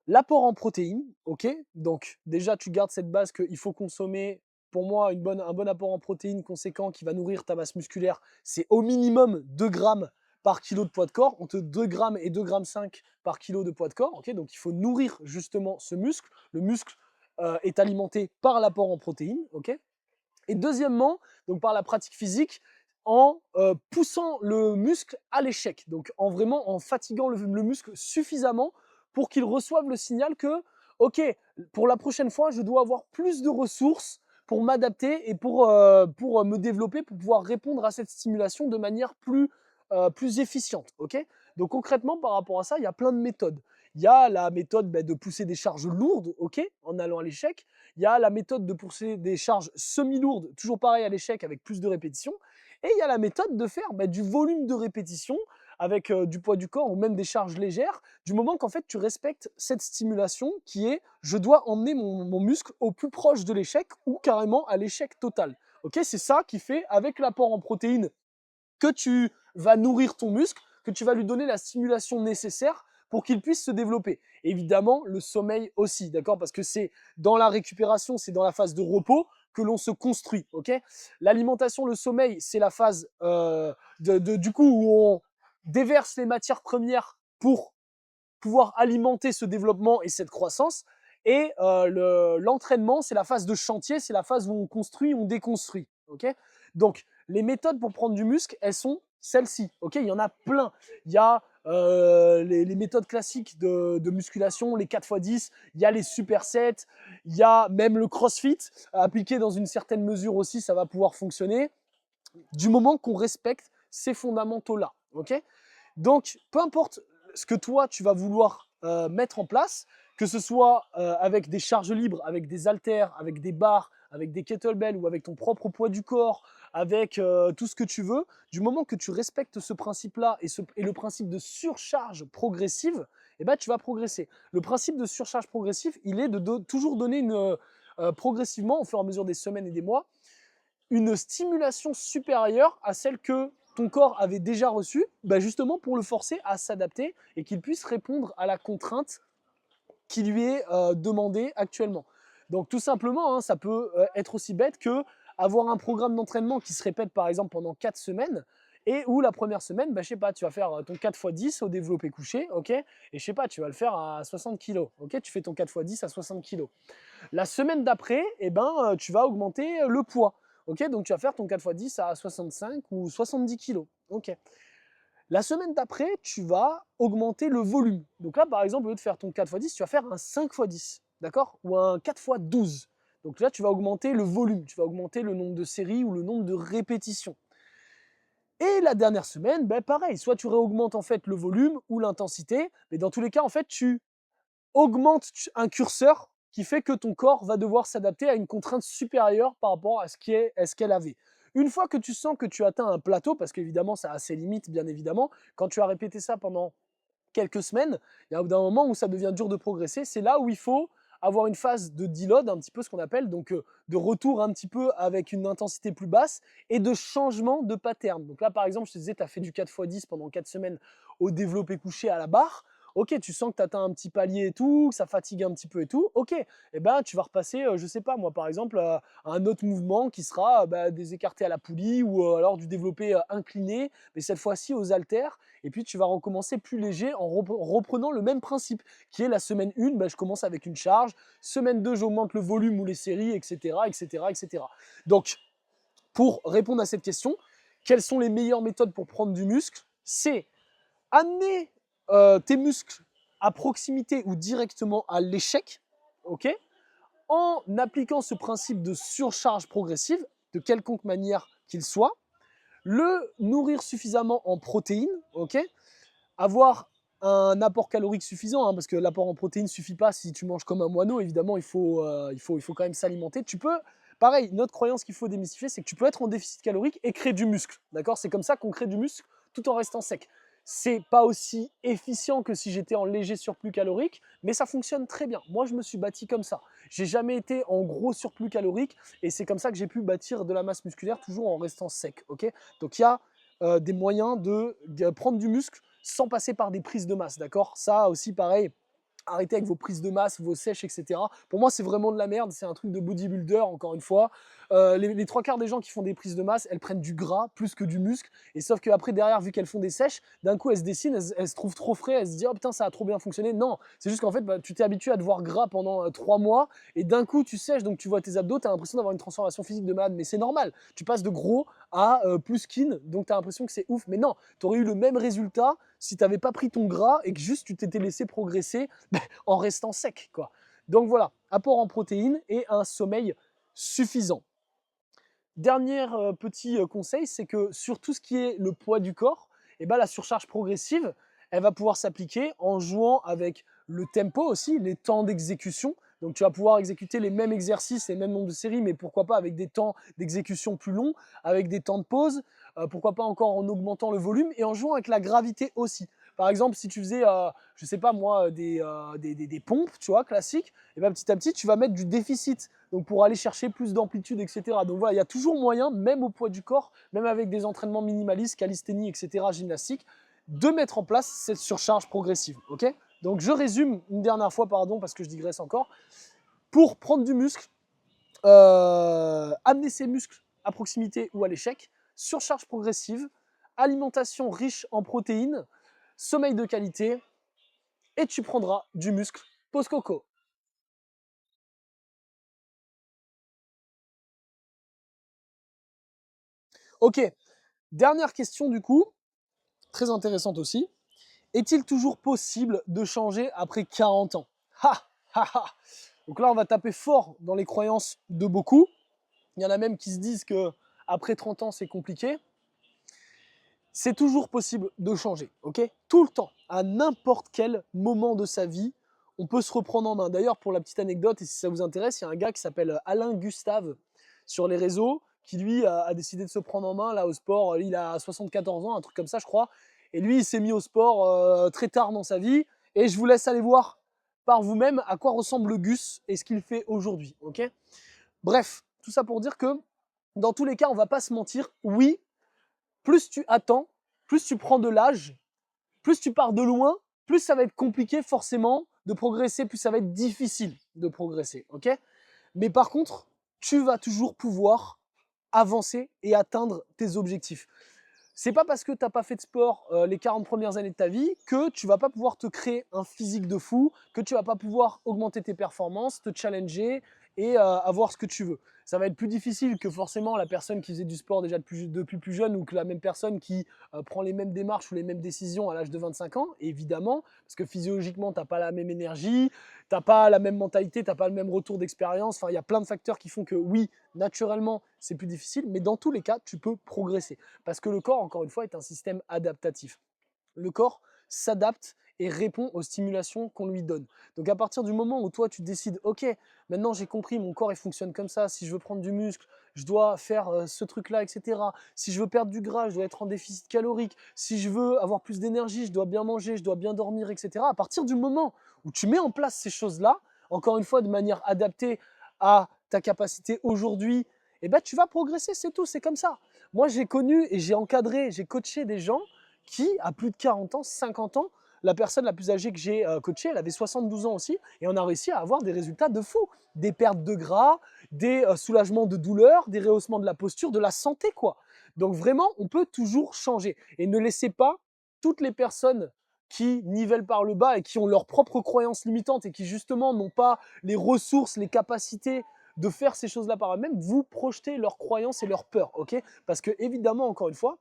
l'apport en protéines, ok? Donc déjà, tu gardes cette base qu'il faut consommer, pour moi, un bon apport en protéines conséquent qui va nourrir ta masse musculaire, c'est au minimum 2 grammes par kilo de poids de corps, entre 2 grammes et 2 grammes 5 par kilo de poids de corps, ok? Donc il faut nourrir justement ce muscle. Le muscle est alimenté par l'apport en protéines, ok? Et deuxièmement, donc par la pratique physique, en poussant le muscle à l'échec. Donc en fatiguant le muscle suffisamment pour qu'il reçoive le signal que, ok, pour la prochaine fois, je dois avoir plus de ressources pour m'adapter et pour me développer, pour pouvoir répondre à cette stimulation de manière plus efficiente. Ok. Donc concrètement, par rapport à ça, il y a plein de méthodes. Il y a la méthode de pousser des charges lourdes, ok, en allant à l'échec. Il y a la méthode de pousser des charges semi-lourdes, toujours pareil à l'échec avec plus de répétitions. Et il y a la méthode de faire du volume de répétition avec du poids du corps ou même des charges légères, du moment qu'en fait tu respectes cette stimulation qui est je dois emmener mon muscle au plus proche de l'échec ou carrément à l'échec total. Ok, c'est ça qui fait avec l'apport en protéines que tu vas nourrir ton muscle, que tu vas lui donner la stimulation nécessaire pour qu'il puisse se développer. Évidemment, le sommeil aussi, d'accord? Parce que c'est dans la récupération, c'est dans la phase de repos que l'on se construit, ok? L'alimentation, le sommeil, c'est la phase du coup où on déverse les matières premières pour pouvoir alimenter ce développement et cette croissance. Et l'entraînement, c'est la phase de chantier, c'est la phase où on construit, on déconstruit. Okay, donc, les méthodes pour prendre du muscle, elles sont celles-ci. Okay, il y en a plein. Il y a les méthodes classiques de musculation, les 4x10, il y a les supersets, il y a même le crossfit, appliqué dans une certaine mesure aussi, ça va pouvoir fonctionner, du moment qu'on respecte ces fondamentaux-là. Okay, donc, peu importe ce que toi, tu vas vouloir mettre en place, que ce soit avec des charges libres, avec des haltères, avec des barres, avec des kettlebells ou avec ton propre poids du corps, avec tout ce que tu veux, du moment que tu respectes ce principe-là et le principe de surcharge progressive, eh ben, tu vas progresser. Le principe de surcharge progressive, il est de toujours donner progressivement, au fur et à mesure des semaines et des mois, une stimulation supérieure à celle que ton corps avait déjà reçue, justement pour le forcer à s'adapter et qu'il puisse répondre à la contrainte qui lui est demandée actuellement. Donc tout simplement, hein, ça peut être aussi bête que avoir un programme d'entraînement qui se répète par exemple pendant 4 semaines et où la première semaine, je sais pas, tu vas faire ton 4x10 au développé couché, ok, et je sais pas, tu vas le faire à 60 kg, ok, tu fais ton 4x10 à 60 kg. La semaine d'après, tu vas augmenter le poids. Ok, donc tu vas faire ton 4x10 à 65 ou 70 kg. Ok. La semaine d'après, tu vas augmenter le volume. Donc là, par exemple, au lieu de faire ton 4x10, tu vas faire un 5x10, d'accord? Ou un 4x12. Donc là, tu vas augmenter le volume, tu vas augmenter le nombre de séries ou le nombre de répétitions. Et la dernière semaine, pareil, soit tu réaugmentes en fait le volume ou l'intensité, mais dans tous les cas, en fait, tu augmente un curseur qui fait que ton corps va devoir s'adapter à une contrainte supérieure par rapport à ce qu'elle avait. Une fois que tu sens que tu atteins un plateau, parce qu'évidemment, ça a ses limites, bien évidemment, quand tu as répété ça pendant quelques semaines, il y a un moment où ça devient dur de progresser. C'est là où il faut avoir une phase de deload, un petit peu ce qu'on appelle, donc de retour un petit peu avec une intensité plus basse et de changement de pattern. Donc là, par exemple, je te disais, tu as fait du 4x10 pendant 4 semaines au développé couché à la barre. Ok, tu sens que tu atteins un petit palier et tout, que ça fatigue un petit peu et tout. Ok, et ben tu vas repasser, je sais pas moi, par exemple, à un autre mouvement qui sera des écartés à la poulie ou alors du développé incliné, mais cette fois-ci aux haltères. Et puis tu vas recommencer plus léger en reprenant le même principe, qui est la semaine 1, je commence avec une charge, semaine 2, j'augmente le volume ou les séries, etc., etc., etc. Donc, pour répondre à cette question, quelles sont les meilleures méthodes pour prendre du muscle? C'est amener tes muscles à proximité ou directement à l'échec, ok, en appliquant ce principe de surcharge progressive, de quelconque manière qu'il soit, le nourrir suffisamment en protéines, ok, avoir un apport calorique suffisant, hein, parce que l'apport en protéines ne suffit pas si tu manges comme un moineau, évidemment, il faut quand même s'alimenter. Tu peux, pareil, une autre croyance qu'il faut démystifier, c'est que tu peux être en déficit calorique et créer du muscle, d'accord? C'est comme ça qu'on crée du muscle tout en restant sec. C'est pas aussi efficient que si j'étais en léger surplus calorique, mais ça fonctionne très bien. Moi, je me suis bâti comme ça. J'ai jamais été en gros surplus calorique et c'est comme ça que j'ai pu bâtir de la masse musculaire toujours en restant sec, ok? Donc il y a des moyens de prendre du muscle sans passer par des prises de masse, d'accord? Ça aussi, pareil, arrêtez avec vos prises de masse, vos sèches, etc. Pour moi, c'est vraiment de la merde. C'est un truc de bodybuilder, encore une fois. Les trois quarts des gens qui font des prises de masse, elles prennent du gras plus que du muscle. Et sauf qu'après, derrière, vu qu'elles font des sèches, d'un coup, elles se dessinent, elles se trouvent trop frais, elles se disent, oh putain, ça a trop bien fonctionné. Non, c'est juste qu'en fait, tu t'es habitué à te voir gras pendant 3 mois. Et d'un coup, tu sèches, donc tu vois tes abdos, tu as l'impression d'avoir une transformation physique de malade. Mais c'est normal. Tu passes de gros à plus skin, donc tu as l'impression que c'est ouf. Mais non, tu aurais eu le même résultat si tu n'avais pas pris ton gras et que juste tu t'étais laissé progresser en restant sec, quoi. Donc voilà, apport en protéines et un sommeil suffisant. Dernier petit conseil, c'est que sur tout ce qui est le poids du corps, la surcharge progressive, elle va pouvoir s'appliquer en jouant avec le tempo aussi, les temps d'exécution. Donc tu vas pouvoir exécuter les mêmes exercices, les mêmes nombres de séries, mais pourquoi pas avec des temps d'exécution plus longs, avec des temps de pause, pourquoi pas encore en augmentant le volume et en jouant avec la gravité aussi. Par exemple, si tu faisais, je sais pas moi, des pompes, tu vois, classiques, et petit à petit, tu vas mettre du déficit. Donc pour aller chercher plus d'amplitude, etc. Donc voilà, il y a toujours moyen, même au poids du corps, même avec des entraînements minimalistes, calisthénie, etc., gymnastique, de mettre en place cette surcharge progressive. Ok? Donc je résume une dernière fois, pardon, parce que je digresse encore. Pour prendre du muscle, amener ses muscles à proximité ou à l'échec, surcharge progressive, alimentation riche en protéines, sommeil de qualité, et tu prendras du muscle post-coco. Ok, dernière question du coup, très intéressante aussi. Est-il toujours possible de changer après 40 ans? Ha, ha, ha. Donc là, on va taper fort dans les croyances de beaucoup. Il y en a même qui se disent que après 30 ans, c'est compliqué. C'est toujours possible de changer, ok? Tout le temps, à n'importe quel moment de sa vie, on peut se reprendre en main. D'ailleurs, pour la petite anecdote, et si ça vous intéresse, il y a un gars qui s'appelle Alain Gustave sur les réseaux, qui lui a décidé de se prendre en main là au sport. Il a 74 ans, un truc comme ça, je crois. Et lui, il s'est mis au sport très tard dans sa vie. Et je vous laisse aller voir par vous-même à quoi ressemble Gus et ce qu'il fait aujourd'hui, ok? Bref, tout ça pour dire que dans tous les cas, on va pas se mentir. Oui, plus tu attends, plus tu prends de l'âge, plus tu pars de loin, plus ça va être compliqué forcément de progresser, plus ça va être difficile de progresser, ok? Mais par contre, tu vas toujours pouvoir avancer et atteindre tes objectifs. C'est pas parce que tu n'as pas fait de sport les 40 premières années de ta vie que tu vas pas pouvoir te créer un physique de fou, que tu vas pas pouvoir augmenter tes performances, te challenger et avoir ce que tu veux. Ça va être plus difficile que forcément la personne qui faisait du sport déjà depuis plus jeune ou que la même personne qui prend les mêmes démarches ou les mêmes décisions à l'âge de 25 ans, évidemment, parce que physiologiquement, tu n'as pas la même énergie, tu n'as pas la même mentalité, tu n'as pas le même retour d'expérience. Enfin, il y a plein de facteurs qui font que oui, naturellement, c'est plus difficile, mais dans tous les cas, tu peux progresser. Parce que le corps, encore une fois, est un système adaptatif. Le corps s'adapte et répond aux stimulations qu'on lui donne. Donc à partir du moment où toi tu décides, ok, maintenant j'ai compris, mon corps il fonctionne comme ça, si je veux prendre du muscle, je dois faire ce truc-là, etc. Si je veux perdre du gras, je dois être en déficit calorique. Si je veux avoir plus d'énergie, je dois bien manger, je dois bien dormir, etc. À partir du moment où tu mets en place ces choses-là, encore une fois de manière adaptée à ta capacité aujourd'hui, eh ben, tu vas progresser, c'est tout, c'est comme ça. Moi, j'ai connu et j'ai encadré, j'ai coaché des gens qui, à plus de 40 ans, 50 ans, la personne la plus âgée que j'ai coachée, elle avait 72 ans aussi, et on a réussi à avoir des résultats de fou. Des pertes de gras, des soulagements de douleur, des rehaussements de la posture, de la santé, quoi. Donc vraiment, on peut toujours changer. Et ne laissez pas toutes les personnes qui nivellent par le bas et qui ont leurs propres croyances limitantes et qui justement n'ont pas les ressources, les capacités de faire ces choses-là par eux-mêmes, vous projetez leurs croyances et leurs peurs, ok? Parce que évidemment, encore une fois,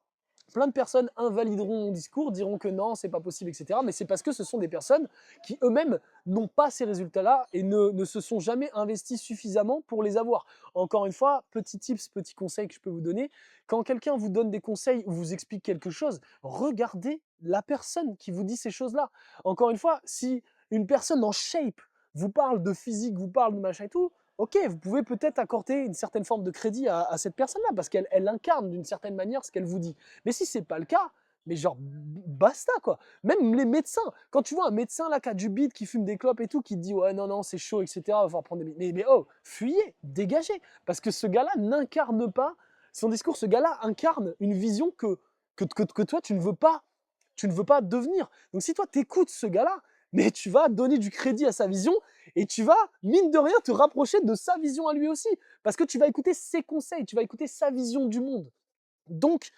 plein de personnes invalideront mon discours, diront que non, c'est pas possible, etc. Mais c'est parce que ce sont des personnes qui eux-mêmes n'ont pas ces résultats-là et ne se sont jamais investis suffisamment pour les avoir. Encore une fois, petit tips, petit conseil que je peux vous donner, quand quelqu'un vous donne des conseils ou vous explique quelque chose, regardez la personne qui vous dit ces choses-là. Encore une fois, si une personne en shape vous parle de physique, vous parle de machin et tout, ok, vous pouvez peut-être accorder une certaine forme de crédit à cette personne-là parce qu'elle incarne d'une certaine manière ce qu'elle vous dit. Mais si c'est pas le cas, mais genre basta quoi. Même les médecins, quand tu vois un médecin là qui a du bide, qui fume des clopes et tout, qui te dit ouais non c'est chaud, etc. Va falloir prendre des mais oh, fuyez, dégagez, parce que ce gars-là n'incarne pas son discours. Ce gars-là incarne une vision que toi tu ne veux pas devenir. Donc si toi t'écoutes ce gars-là, mais tu vas donner du crédit à sa vision et tu vas, mine de rien, te rapprocher de sa vision à lui aussi. Parce que tu vas écouter ses conseils, tu vas écouter sa vision du monde. Donc,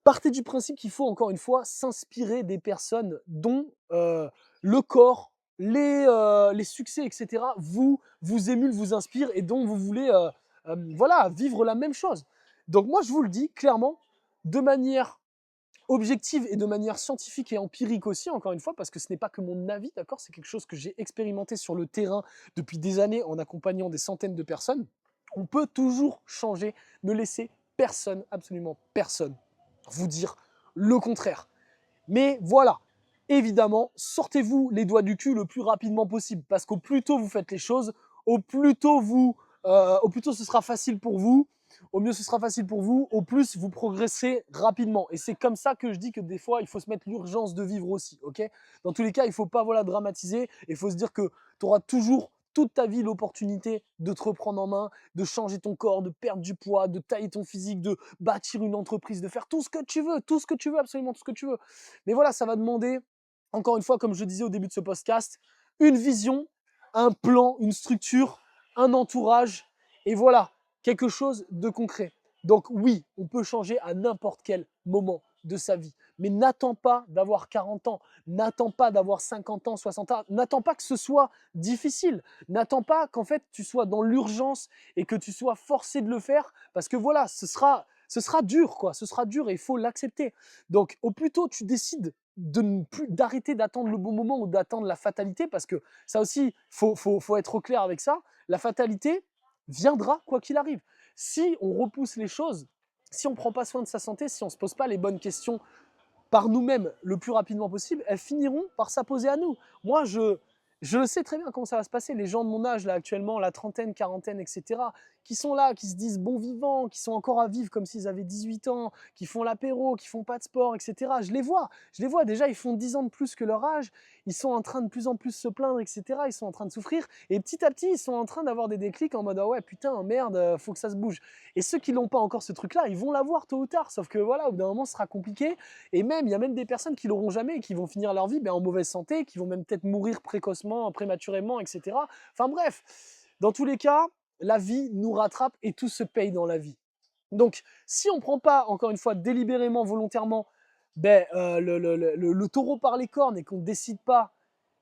partez du principe qu'il faut, encore une fois, s'inspirer des personnes dont le corps, les succès, etc., vous émulent, vous inspirent et dont vous voulez voilà, vivre la même chose. Donc moi, je vous le dis clairement, de manière objective et de manière scientifique et empirique aussi, encore une fois, parce que ce n'est pas que mon avis, d'accord, c'est quelque chose que j'ai expérimenté sur le terrain depuis des années en accompagnant des centaines de personnes. On peut toujours changer, ne laissez personne, absolument personne, vous dire le contraire. Mais voilà, évidemment, sortez-vous les doigts du cul le plus rapidement possible, parce qu'au plus tôt vous faites les choses, au plus tôt au plus tôt ce sera facile pour vous, au mieux ce sera facile pour vous, au plus vous progresserez rapidement. Et c'est comme ça que je dis que des fois, il faut se mettre l'urgence de vivre aussi, ok? Dans tous les cas, il ne faut pas voilà, dramatiser, il faut se dire que tu auras toujours toute ta vie l'opportunité de te reprendre en main, de changer ton corps, de perdre du poids, de tailler ton physique, de bâtir une entreprise, de faire tout ce que tu veux, tout ce que tu veux, absolument tout ce que tu veux. Mais voilà, ça va demander, encore une fois, comme je disais au début de ce podcast, une vision, un plan, une structure, un entourage, et voilà, quelque chose de concret. Donc oui, on peut changer à n'importe quel moment de sa vie. Mais n'attends pas d'avoir 40 ans, n'attends pas d'avoir 50 ans, 60 ans, n'attends pas que ce soit difficile, n'attends pas qu'en fait tu sois dans l'urgence et que tu sois forcé de le faire, parce que voilà, ce sera dur, quoi, ce sera dur et il faut l'accepter. Donc au plus tôt tu décides d'arrêter d'attendre le bon moment ou d'attendre la fatalité, parce que ça aussi, faut être au clair avec ça, la fatalité viendra quoi qu'il arrive. Si on repousse les choses, si on ne prend pas soin de sa santé, si on ne se pose pas les bonnes questions par nous-mêmes le plus rapidement possible, elles finiront par s'imposer à nous. Moi, je le sais très bien comment ça va se passer. Les gens de mon âge, là, actuellement, la trentaine, quarantaine, etc., qui sont là, qui se disent bons vivants, qui sont encore à vivre comme s'ils avaient 18 ans, qui font l'apéro, qui font pas de sport, etc. Je les vois. Déjà, ils font 10 ans de plus que leur âge. Ils sont en train de plus en plus se plaindre, etc. Ils sont en train de souffrir. Et petit à petit, ils sont en train d'avoir des déclics en mode ah ouais, putain, merde, faut que ça se bouge. Et ceux qui n'ont pas encore ce truc-là, ils vont l'avoir tôt ou tard. Sauf que voilà, au bout d'un moment, ce sera compliqué. Et même, il y a même des personnes qui l'auront jamais et qui vont finir leur vie en mauvaise santé, qui vont même peut-être mourir précocement, prématurément, etc. Enfin bref, dans tous les cas, la vie nous rattrape et tout se paye dans la vie. Donc, si on ne prend pas, encore une fois, délibérément, volontairement, le taureau par les cornes et qu'on ne décide pas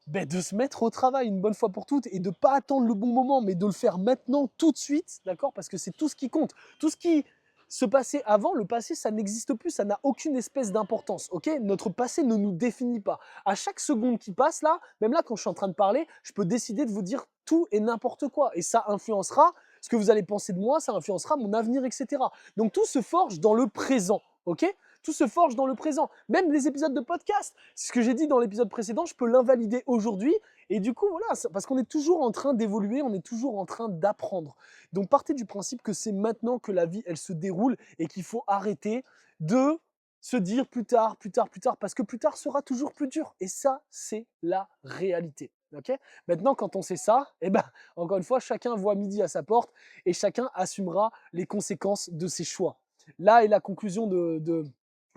de se mettre au travail une bonne fois pour toutes et de ne pas attendre le bon moment, mais de le faire maintenant, tout de suite, d'accord? Parce que c'est tout ce qui compte. Tout ce qui se passait avant, le passé, ça n'existe plus, ça n'a aucune espèce d'importance, ok? Notre passé ne nous définit pas. À chaque seconde qui passe là, même là quand je suis en train de parler, je peux décider de vous dire tout et n'importe quoi. Et ça influencera ce que vous allez penser de moi, ça influencera mon avenir, etc. Donc tout se forge dans le présent, ok? tout se forge dans le présent. Même les épisodes de podcast, ce que j'ai dit dans l'épisode précédent, je peux l'invalider aujourd'hui. Et du coup, voilà, parce qu'on est toujours en train d'évoluer, on est toujours en train d'apprendre. Donc partez du principe que c'est maintenant que la vie, elle se déroule et qu'il faut arrêter de se dire plus tard, plus tard, plus tard, parce que plus tard sera toujours plus dur. Et ça, c'est la réalité. Okay, maintenant, quand on sait ça, eh ben, encore une fois, chacun voit midi à sa porte et chacun assumera les conséquences de ses choix. Là est la conclusion de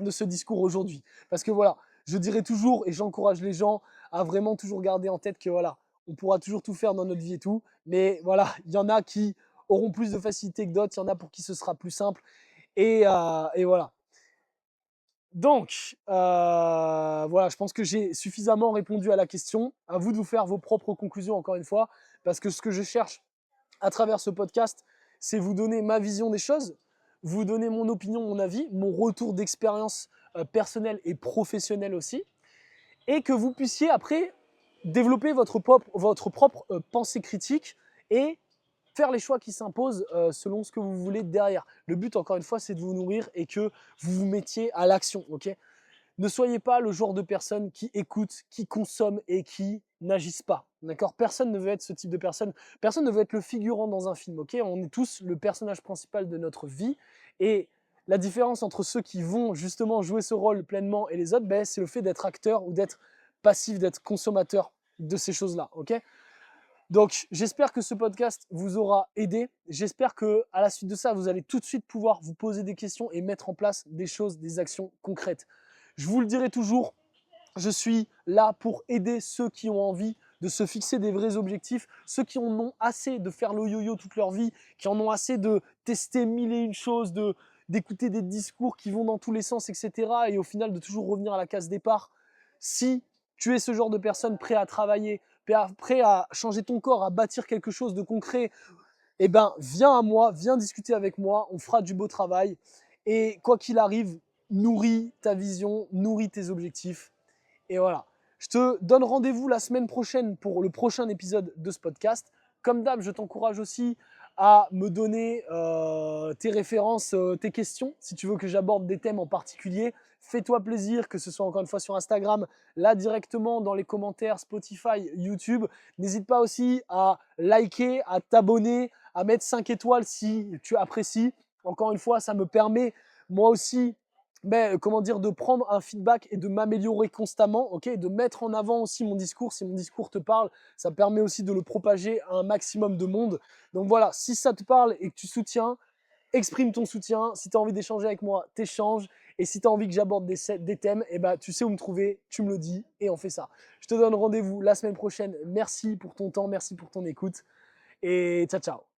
ce discours aujourd'hui. Parce que voilà, je dirais toujours et j'encourage les gens à vraiment toujours garder en tête que voilà, on pourra toujours tout faire dans notre vie et tout, mais voilà, il y en a qui auront plus de facilité que d'autres, il y en a pour qui ce sera plus simple et voilà. Donc, voilà, je pense que j'ai suffisamment répondu à la question. À vous de vous faire vos propres conclusions, encore une fois, parce que ce que je cherche à travers ce podcast, c'est vous donner ma vision des choses, vous donner mon opinion, mon avis, mon retour d'expérience personnelle et professionnelle aussi, et que vous puissiez après développer votre propre pensée critique et faire les choix qui s'imposent selon ce que vous voulez derrière. Le but, encore une fois, c'est de vous nourrir et que vous vous mettiez à l'action. Okay, ne soyez pas le genre de personne qui écoute, qui consomme et qui n'agissent pas. D'accord, personne ne veut être ce type de personne. Personne ne veut être le figurant dans un film. Okay, on est tous le personnage principal de notre vie. Et la différence entre ceux qui vont justement jouer ce rôle pleinement et les autres, ben, c'est le fait d'être acteur ou d'être passif, d'être consommateur de ces choses-là. Okay, donc, j'espère que ce podcast vous aura aidé. J'espère que à la suite de ça, vous allez tout de suite pouvoir vous poser des questions et mettre en place des choses, des actions concrètes. Je vous le dirai toujours, je suis là pour aider ceux qui ont envie de se fixer des vrais objectifs, ceux qui en ont assez de faire le yo-yo toute leur vie, qui en ont assez de tester mille et une choses, d'écouter des discours qui vont dans tous les sens, etc. Et au final de toujours revenir à la case départ. Si tu es ce genre de personne prêt à travailler, prêt à changer ton corps, à bâtir quelque chose de concret, eh ben, viens à moi, viens discuter avec moi, on fera du beau travail. Et quoi qu'il arrive, nourris ta vision, nourris tes objectifs. Et voilà. Je te donne rendez-vous la semaine prochaine pour le prochain épisode de ce podcast. Comme d'hab, je t'encourage aussi à me donner tes références, tes questions. Si tu veux que j'aborde des thèmes en particulier, fais-toi plaisir, que ce soit encore une fois sur Instagram, là directement dans les commentaires Spotify, YouTube. N'hésite pas aussi à liker, à t'abonner, à mettre 5 étoiles si tu apprécies. Encore une fois, ça me permet moi aussi de prendre un feedback et de m'améliorer constamment, okay, de mettre en avant aussi mon discours. Si mon discours te parle, ça permet aussi de le propager à un maximum de monde. Donc voilà, si ça te parle et que tu soutiens, exprime ton soutien. Si tu as envie d'échanger avec moi, t'échanges. Et si tu as envie que j'aborde des thèmes, tu sais où me trouver, tu me le dis et on fait ça. Je te donne rendez-vous la semaine prochaine. Merci pour ton temps, merci pour ton écoute et ciao ciao.